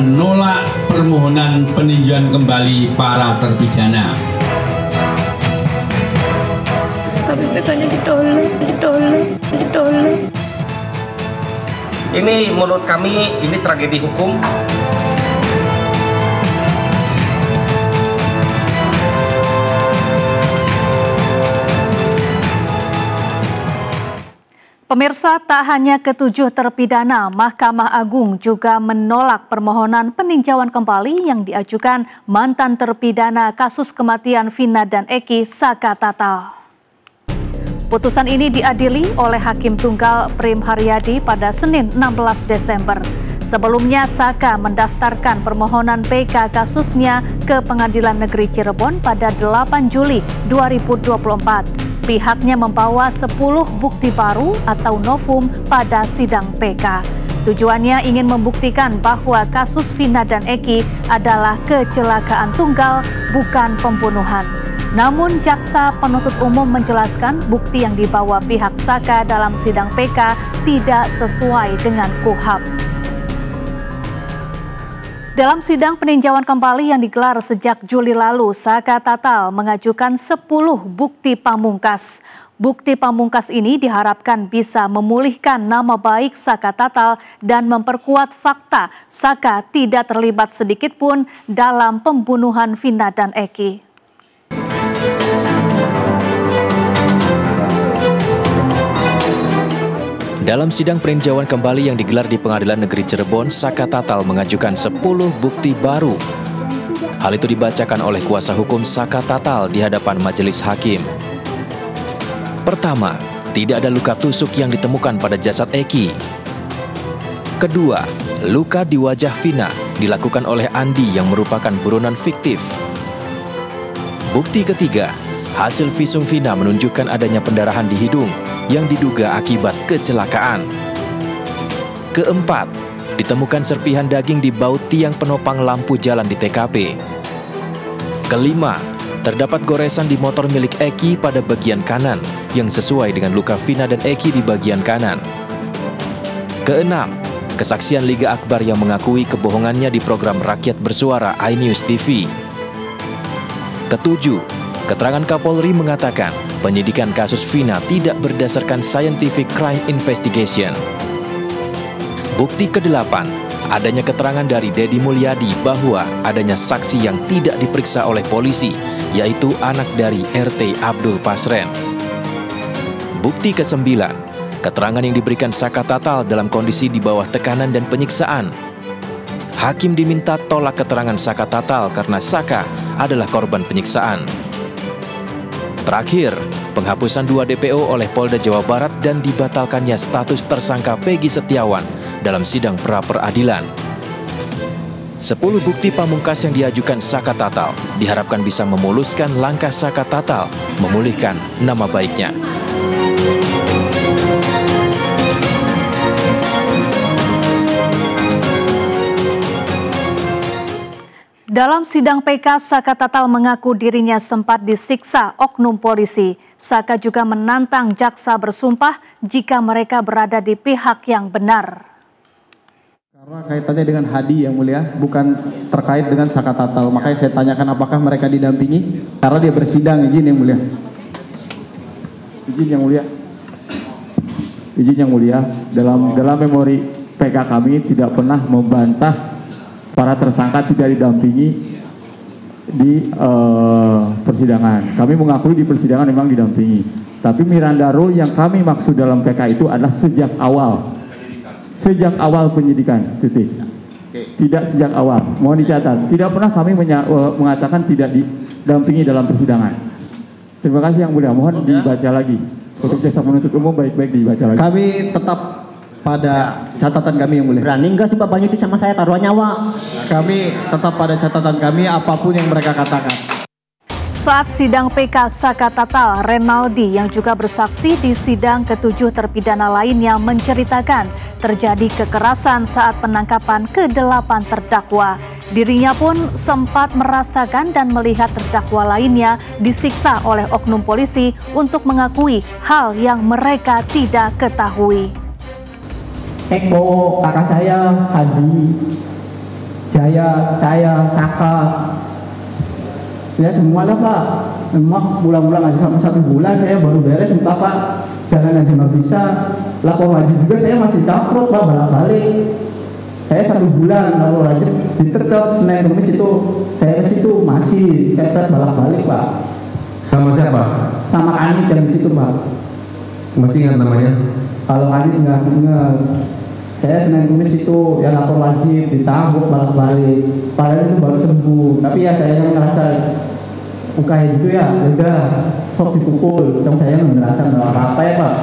menolak permohonan peninjauan kembali para terpidana. Tapi PK-nya ditolak. Ini menurut kami ini tragedi hukum. Pemirsa, tak hanya ketujuh terpidana, Mahkamah Agung juga menolak permohonan peninjauan kembali yang diajukan mantan terpidana kasus kematian Vina dan Eki, Saka Tatal. Putusan ini diadili oleh Hakim Tunggal Prim Haryadi pada Senin 16 Desember. Sebelumnya, Saka mendaftarkan permohonan PK kasusnya ke Pengadilan Negeri Cirebon pada 8 Juli 2024. Pihaknya membawa 10 bukti baru atau novum pada sidang PK. Tujuannya ingin membuktikan bahwa kasus Vina dan Eki adalah kecelakaan tunggal, bukan pembunuhan. Namun jaksa penuntut umum menjelaskan bukti yang dibawa pihak Saka dalam sidang PK tidak sesuai dengan KUHP. Dalam sidang peninjauan kembali yang digelar sejak Juli lalu, Saka Tatal mengajukan 10 bukti pamungkas. Bukti pamungkas ini diharapkan bisa memulihkan nama baik Saka Tatal dan memperkuat fakta Saka tidak terlibat sedikit pun dalam pembunuhan Vina dan Eki. Dalam sidang peninjauan kembali yang digelar di Pengadilan Negeri Cirebon, Saka Tatal mengajukan 10 bukti baru. Hal itu dibacakan oleh kuasa hukum Saka Tatal di hadapan majelis hakim. Pertama, tidak ada luka tusuk yang ditemukan pada jasad Eki. Kedua, luka di wajah Vina dilakukan oleh Andi yang merupakan buronan fiktif. Bukti ketiga, hasil visum Vina menunjukkan adanya pendarahan di hidung yang diduga akibat kecelakaan. Keempat, ditemukan serpihan daging di baut tiang penopang lampu jalan di TKP. Kelima, terdapat goresan di motor milik Eki pada bagian kanan yang sesuai dengan luka Vina dan Eki di bagian kanan. Keenam, kesaksian Liga Akbar yang mengakui kebohongannya di program rakyat bersuara iNews TV. Ketujuh, keterangan Kapolri mengatakan penyidikan kasus Vina tidak berdasarkan scientific crime investigation. Bukti ke-8, adanya keterangan dari Dedi Mulyadi bahwa adanya saksi yang tidak diperiksa oleh polisi, yaitu anak dari RT Abdul Pasren. Bukti ke-9, keterangan yang diberikan Saka Tatal dalam kondisi di bawah tekanan dan penyiksaan. Hakim diminta tolak keterangan Saka Tatal karena Saka adalah korban penyiksaan. Terakhir, penghapusan 2 DPO oleh Polda Jawa Barat dan dibatalkannya status tersangka Peggy Setiawan dalam sidang pra-peradilan. 10 bukti pamungkas yang diajukan Saka Tatal diharapkan bisa memuluskan langkah Saka Tatal memulihkan nama baiknya. Dalam sidang PK, Saka Tatal mengaku dirinya sempat disiksa oknum polisi. Saka juga menantang jaksa bersumpah jika mereka berada di pihak yang benar. Karena kaitannya dengan Hadi yang mulia, bukan terkait dengan Saka Tatal. Makanya saya tanyakan apakah mereka didampingi, karena dia bersidang. Izin yang mulia. Izin yang mulia. Izin yang mulia, dalam memori PK kami tidak pernah membantah para tersangka tidak didampingi di persidangan. Kami mengakui di persidangan memang didampingi. Tapi Miranda Rule yang kami maksud dalam PK itu adalah sejak awal. Sejak awal penyidikan, titik. Tidak sejak awal. Mohon dicatat. Tidak pernah kami mengatakan tidak didampingi dalam persidangan. Terima kasih yang mulia. Mohon dibaca lagi. Untuk jasa penuntut umum baik-baik dibaca lagi. Kami tetap pada catatan kami yang mulia. Berani enggak sih Pak Banyuti sama saya taruh nyawa? Kami tetap pada catatan kami apapun yang mereka katakan. Saat sidang PK Saka Tatal, Renaldi yang juga bersaksi di sidang ke-7 terpidana lainnya menceritakan terjadi kekerasan saat penangkapan ke-8 terdakwa. Dirinya pun sempat merasakan dan melihat terdakwa lainnya disiksa oleh oknum polisi untuk mengakui hal yang mereka tidak ketahui. Eko, kakak saya, Hadi, Jaya, saya, Saka, ya semua lah Pak. Memang pulang-pulang aja sampai 1 bulan saya baru beres entah Pak. Jalan aja nggak bisa. Lapor wajib juga saya masih caprok Pak, balik-balik. Saya 1 bulan lapor wajib diterkap Senin Kemis itu saya ke situ masih kepet balik-balik Pak. Sama siapa? Sama Anit yang di situ Pak. Masih ingat namanya? Kalau Anit nggak ingat. Saya Senin Kemis itu ya lapor wajib ditabuk balik-balik. Padahal itu baru sembuh. Tapi ya saya yang ngerasa UKH gitu ya, udah sok dipukul. Yang saya ngerasa nggak apa-apa ya Pak.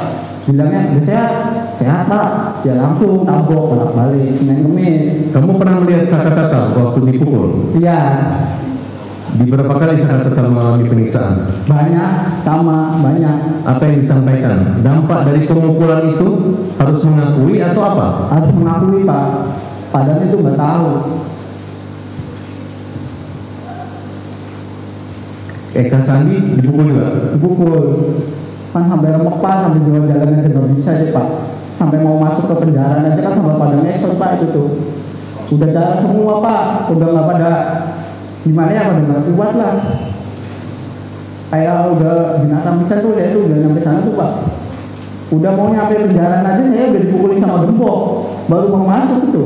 Bilangnya udah sehat Pak. Ya langsung tabok balik-balik Senin Kemis. Kamu pernah melihat Saka Tatal waktu dipukul? Iya. Di berapa kali Saka Tatal mengalami penyiksaan? Banyak, sama banyak. Apa yang disampaikan? Dampak dari pemukulan itu harus mengakui atau apa? Harus mengakui Pak. Padahal itu nggak tahu. Eka Sandi dipukul juga? Dipukul. Kan sampai remuk Pak, sampai jalan-jalan aja nggak bisa deh Pak. Sampai mau masuk ke penjara aja kan sampai pada ngesot Pak itu tuh. Udah darah semua Pak, udah nggak pada gimana ya, pada nggak kuat lah. Kayak udah binatang bisa tuh, ya itu udah nyampe sana tuh Pak. Udah mau nyampe penjara aja saya udah dipukulin sama gembok, baru mau masuk itu.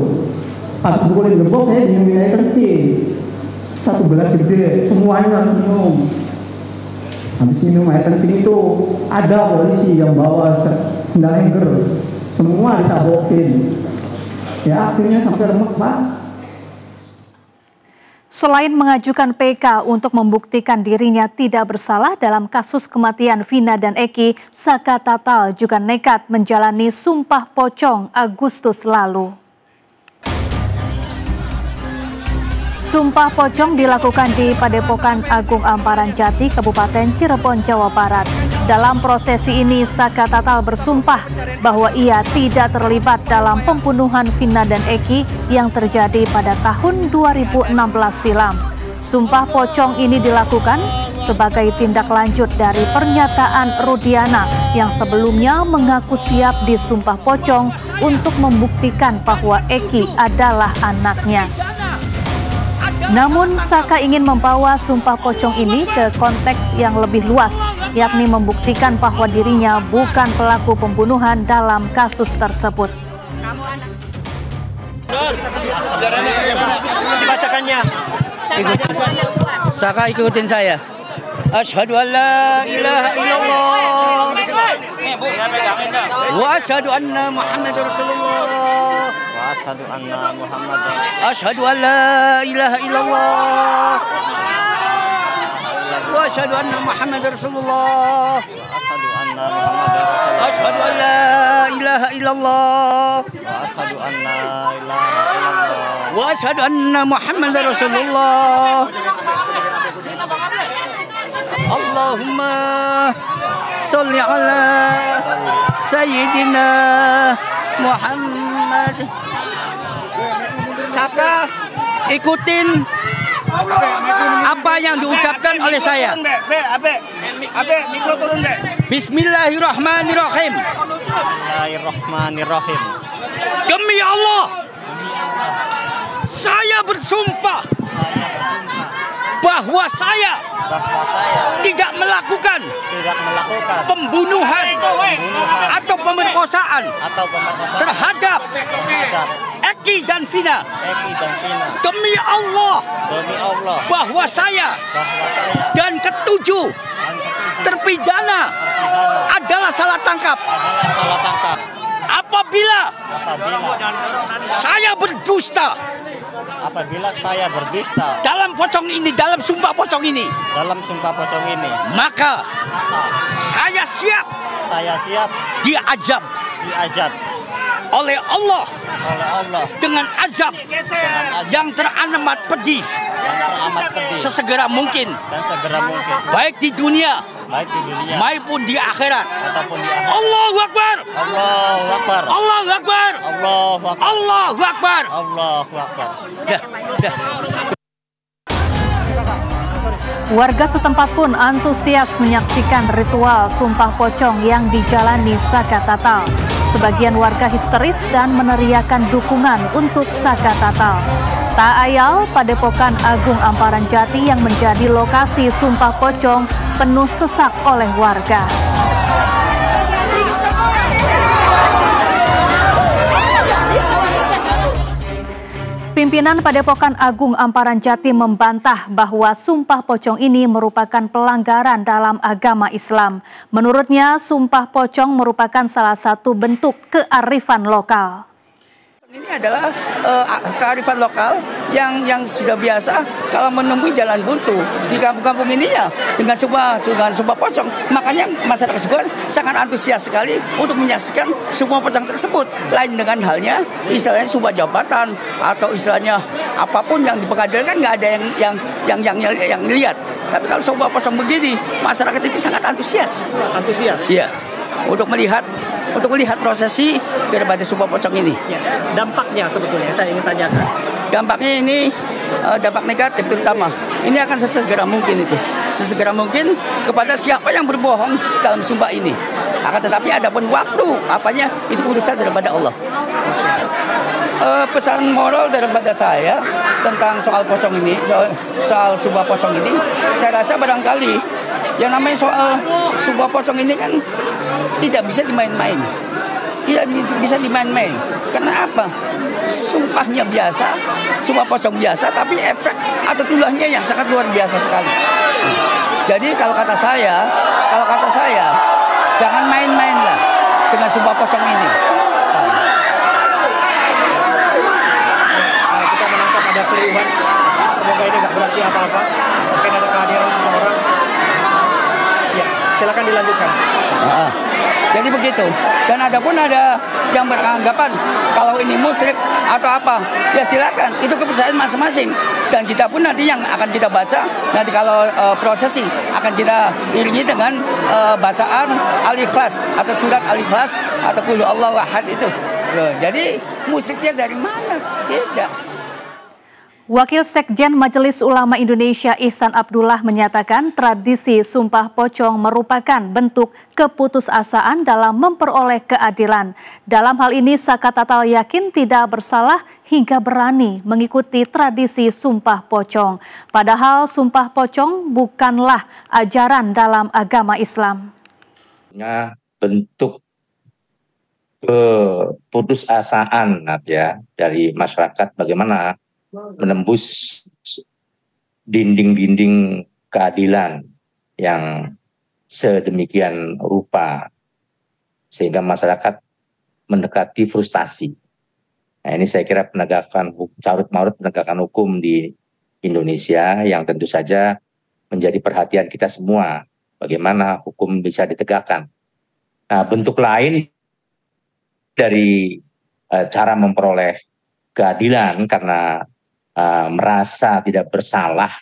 Habis dipukulin gembok saya diminum air kencing. 1 gelas gede, semuanya harus minum. Habis minum air kencing itu ada polisi yang bawa sendal hanger, semua ditabokin. Ya akhirnya sampai remuk Pak. Selain mengajukan PK untuk membuktikan dirinya tidak bersalah dalam kasus kematian Vina dan Eki, Saka Tatal juga nekat menjalani sumpah pocong Agustus lalu. Sumpah pocong dilakukan di Padepokan Agung Amparan Jati, Kabupaten Cirebon, Jawa Barat. Dalam prosesi ini, Saka Tatal bersumpah bahwa ia tidak terlibat dalam pembunuhan Vina dan Eki yang terjadi pada tahun 2016 silam. Sumpah pocong ini dilakukan sebagai tindak lanjut dari pernyataan Rudiana yang sebelumnya mengaku siap disumpah pocong untuk membuktikan bahwa Eki adalah anaknya. Namun Saka ingin membawa sumpah pocong ini ke konteks yang lebih luas, yakni membuktikan bahwa dirinya bukan pelaku pembunuhan dalam kasus tersebut. Dibacakannya. Saka ikutin saya. Asyhadu an la ilaha illallah wa asyhadu anna Muhammadar Rasulullah. Asyhadu anna Muhammadar. Asyhadu an la ilaha illallah wa asyhadu anna Muhammadar Rasulullah. Asyhadu anna Muhammadar Rasulullah. Asyhadu an la ilaha illallah wa asyhadu anna ilaha illallah wa asyhadu anna Muhammadar Rasulullah. Allahumma sholli ala sayyidina Muhammad. Saka ikutin apa yang diucapkan oleh saya. Bismillahirrahmanirrahim. Bismillahirrahmanirrahim. Demi Allah, saya bersumpah bahwa saya tidak melakukan pembunuhan atau pemerkosaan terhadap Eki dan Vina. Demi Allah bahwa saya dan ketujuh terpidana adalah salah tangkap. Apabila saya berdusta, dalam pocong ini, dalam sumpah pocong ini, maka saya siap diazab oleh Allah dengan azab yang teramat pedih sesegera mungkin, baik di dunia maupun di akhirat. Allahu Akbar. Allahu Akbar. Allahu Akbar. Allahu Akbar. Allahu Akbar. Warga setempat pun antusias menyaksikan ritual sumpah pocong yang dijalani Saka Tatal. Sebagian warga histeris dan meneriakan dukungan untuk Saka Tatal. Tak ayal, Padepokan Agung Amparan Jati yang menjadi lokasi Sumpah Pocong penuh sesak oleh warga. Pimpinan Padepokan Agung Amparan Jati membantah bahwa Sumpah Pocong ini merupakan pelanggaran dalam agama Islam. Menurutnya, Sumpah Pocong merupakan salah satu bentuk kearifan lokal. Ini adalah kearifan lokal yang sudah biasa kalau menemui jalan buntu di kampung-kampung ini ya dengan sebuah pocong. Makanya masyarakat juga sangat antusias sekali untuk menyaksikan semua pocong tersebut. Lain dengan halnya istilahnya sebuah jabatan atau istilahnya apapun yang di pengadilan kan nggak ada yang lihat. Tapi kalau sebuah pocong begini, masyarakat itu sangat antusias. Antusias? Iya. Untuk melihat prosesi daripada Sumpah Pocong ini. Ya, dampaknya sebetulnya saya ingin tanyakan. Dampaknya ini dampak negatif terutama. Ini akan sesegera mungkin kepada siapa yang berbohong dalam sumpah ini. Akan tetapi adapun waktu apanya itu urusan daripada Allah. Pesan moral daripada saya tentang soal pocong ini, soal Sumpah Pocong ini, saya rasa barangkali yang namanya soal Sumpah Pocong ini kan tidak bisa dimain-main. Karena apa? Sumpahnya biasa, Sumpah Pocong biasa, tapi efek atau tulahnya yang sangat luar biasa sekali. Jadi kalau kata saya, jangan main-main lah dengan Sumpah Pocong ini. Kita menangkap ada keriuhan. Semoga ini nggak berarti apa-apa. Mungkin ada kehadiran seseorang. Ya, silakan dilanjutkan. Jadi begitu. Dan adapun ada yang beranggapan kalau ini musyrik atau apa, ya silakan. Itu kepercayaan masing-masing. Dan kita pun nanti yang akan kita baca, nanti kalau prosesi akan kita iringi dengan bacaan Al-Ikhlas atau surat Al-Ikhlas atau Qul Huwallahu Ahad itu. Jadi musyriknya dari mana? Tidak. Wakil Sekjen Majelis Ulama Indonesia Ihsan Abdullah menyatakan tradisi Sumpah Pocong merupakan bentuk keputusasaan dalam memperoleh keadilan. Dalam hal ini Saka Tatal yakin tidak bersalah hingga berani mengikuti tradisi Sumpah Pocong. Padahal Sumpah Pocong bukanlah ajaran dalam agama Islam. Bentuk keputusasaan ya dari masyarakat bagaimana menembus dinding-dinding keadilan yang sedemikian rupa sehingga masyarakat mendekati frustasi. Nah, ini saya kira carut-marut penegakan hukum di Indonesia yang tentu saja menjadi perhatian kita semua. Bagaimana hukum bisa ditegakkan. Nah, bentuk lain dari cara memperoleh keadilan karena merasa tidak bersalah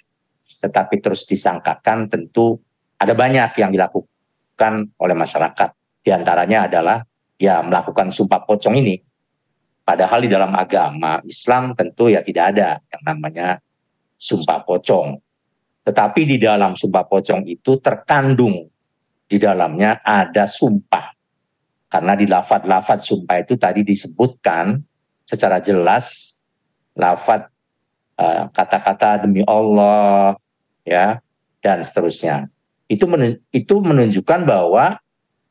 tetapi terus disangkakan, tentu ada banyak yang dilakukan oleh masyarakat. Di antaranya adalah ya melakukan Sumpah Pocong ini. Padahal di dalam agama Islam tentu ya tidak ada yang namanya Sumpah Pocong. Tetapi di dalam Sumpah Pocong itu terkandung di dalamnya ada sumpah. Karena di lafadz-lafadz sumpah itu tadi disebutkan secara jelas lafadz kata-kata demi Allah ya dan seterusnya. Itu menunjukkan bahwa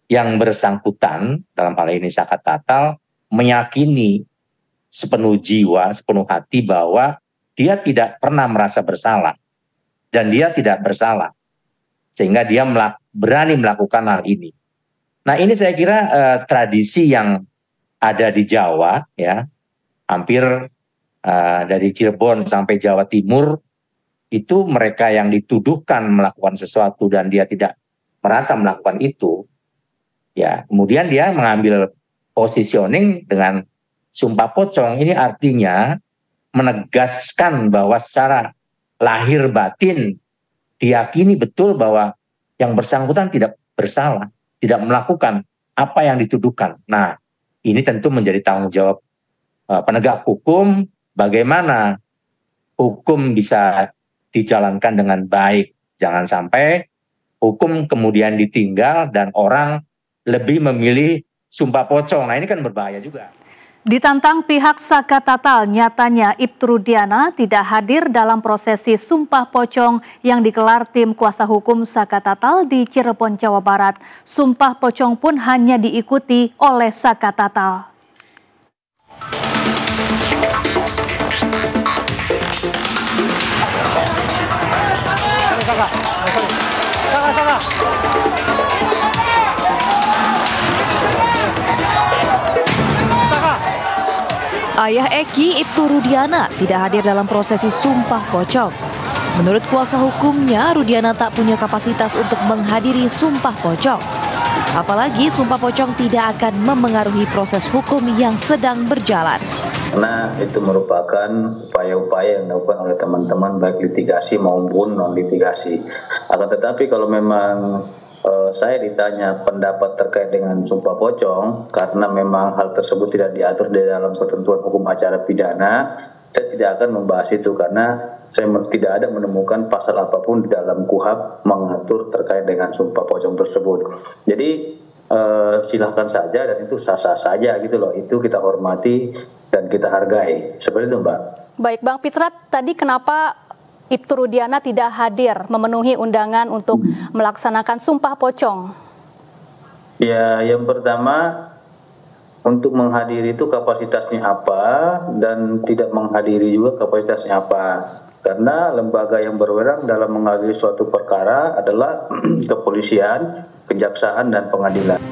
yang bersangkutan dalam hal ini Saka Tatal meyakini sepenuh jiwa, sepenuh hati bahwa dia tidak pernah merasa bersalah dan dia tidak bersalah sehingga dia berani melakukan hal ini. Nah, ini saya kira tradisi yang ada di Jawa ya, hampir dari Cirebon sampai Jawa Timur itu mereka yang dituduhkan melakukan sesuatu dan dia tidak merasa melakukan itu, ya kemudian dia mengambil positioning dengan Sumpah Pocong. Ini artinya menegaskan bahwa secara lahir batin diyakini betul bahwa yang bersangkutan tidak bersalah, tidak melakukan apa yang dituduhkan. Nah, ini tentu menjadi tanggung jawab penegak hukum. Bagaimana hukum bisa dijalankan dengan baik. Jangan sampai hukum kemudian ditinggal dan orang lebih memilih Sumpah Pocong. Nah, ini kan berbahaya juga. Ditantang pihak Saka Tatal, nyatanya Ibtu Rudiana tidak hadir dalam prosesi Sumpah Pocong yang digelar tim kuasa hukum Saka Tatal di Cirebon, Jawa Barat. Sumpah Pocong pun hanya diikuti oleh Saka Tatal. Ayah Eki, Ibtu Rudiana, tidak hadir dalam prosesi Sumpah Pocong. Menurut kuasa hukumnya, Rudiana tak punya kapasitas untuk menghadiri Sumpah Pocong. Apalagi Sumpah Pocong tidak akan memengaruhi proses hukum yang sedang berjalan. Karena itu merupakan upaya-upaya yang dilakukan oleh teman-teman baik litigasi maupun non-litigasi. Akan tetapi kalau memang saya ditanya pendapat terkait dengan Sumpah Pocong, karena memang hal tersebut tidak diatur di dalam ketentuan hukum acara pidana, saya tidak akan membahas itu karena saya tidak ada menemukan pasal apapun di dalam KUHP mengatur terkait dengan Sumpah Pocong tersebut. Jadi silahkan saja dan itu sah-sah saja gitu loh, itu kita hormati dan kita hargai. Seperti itu, Mbak. Baik, Bang Pitrat, tadi kenapa Ibtu Rudiana tidak hadir memenuhi undangan untuk melaksanakan Sumpah Pocong? Ya, yang pertama untuk menghadiri itu kapasitasnya apa dan tidak menghadiri juga kapasitasnya apa. Karena lembaga yang berwenang dalam mengadili suatu perkara adalah kepolisian, kejaksaan, dan pengadilan.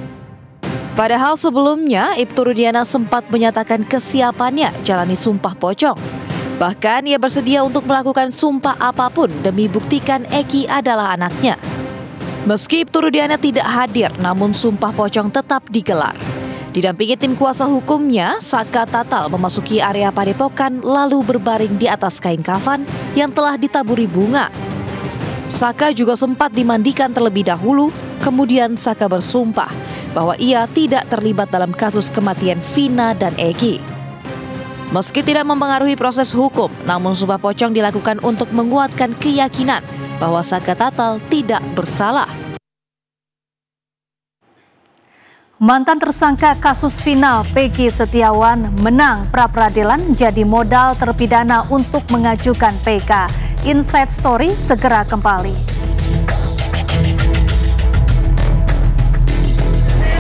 Padahal sebelumnya Ibtu Rudiana sempat menyatakan kesiapannya jalani Sumpah Pocong. Bahkan ia bersedia untuk melakukan sumpah apapun demi buktikan Eki adalah anaknya. Meski Ibtu Rudiana tidak hadir, namun Sumpah Pocong tetap digelar. Didampingi tim kuasa hukumnya, Saka Tatal memasuki area padepokan lalu berbaring di atas kain kafan yang telah ditaburi bunga. Saka juga sempat dimandikan terlebih dahulu, kemudian Saka bersumpah bahwa ia tidak terlibat dalam kasus kematian Vina dan Eki. Meski tidak mempengaruhi proses hukum, namun Sumpah Pocong dilakukan untuk menguatkan keyakinan bahwa Saka Tatal tidak bersalah. Mantan tersangka kasus Vina, Peggy Setiawan, menang pra-peradilan jadi modal terpidana untuk mengajukan PK. Inside Story segera kembali.